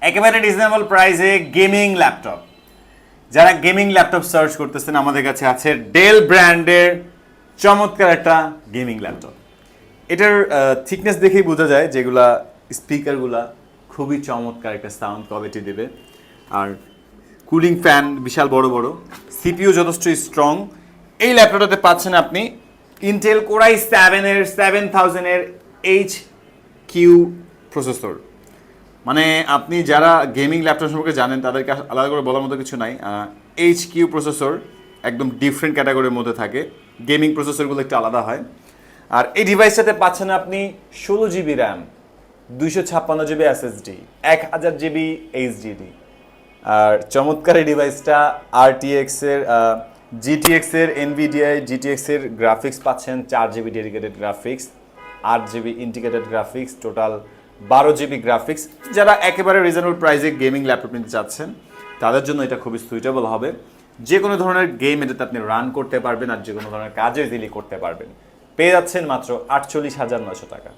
একেবারে রিজনেবল প্রাইসে gaming laptop. যারা গেমিং ল্যাপটপ সার্চ করতেছেন, আমাদের কাছে আছে ডেল ব্র্যান্ডের চমৎকার একটা গেমিং ল্যাপটপ। এটার থিকনেস দেখেই বোঝা যায় যেগুলা স্পিকারগুলা খুবই চমৎকার একটা সাউন্ড কোয়ালিটি দেবে। আর কুলিং ফ্যান বিশাল বড় বড়, সিপিইউ যথেষ্ট স্ট্রং। এই ল্যাপটপটাতে পাচ্ছেন আপনি ইন্টেল কোরাই 7000-এর HQ প্রসেসর। মানে আপনি যারা গেমিং ল্যাপটপ সম্পর্কে জানেন তাদেরকে আলাদা করে বলার মতো কিছু নাই। HQ প্রসেসর একদম ডিফারেন্ট ক্যাটাগরির মধ্যে থাকে, গেমিং প্রসেসরগুলো একটু আলাদা হয়। আর এই ডিভাইসটাতে পাচ্ছেন আপনি 16 GB RAM, 256 GB SSD, 1000 GB HDD। আর চমৎকার এই ডিভাইসটা GTX-এর NVIDIA GTX-এর গ্রাফিক্স পাচ্ছেন, 4 GB dedicated graphics, 8 GB integrated graphics, total 12 GB graphics. যারা একেবারে রিজনেবল প্রাইসে গেমিং ল্যাপটপ নিতে চাচ্ছেন তাদের জন্য এটা খুবই সুইটেবল হবে। যে কোনো ধরনের গেম এটাতে আপনি রান করতে পারবেন আর যে কোনো ধরনের কাজও ইজিলি করতে পারবেন। পেয়ে যাচ্ছেন মাত্র 48,900 টাকা।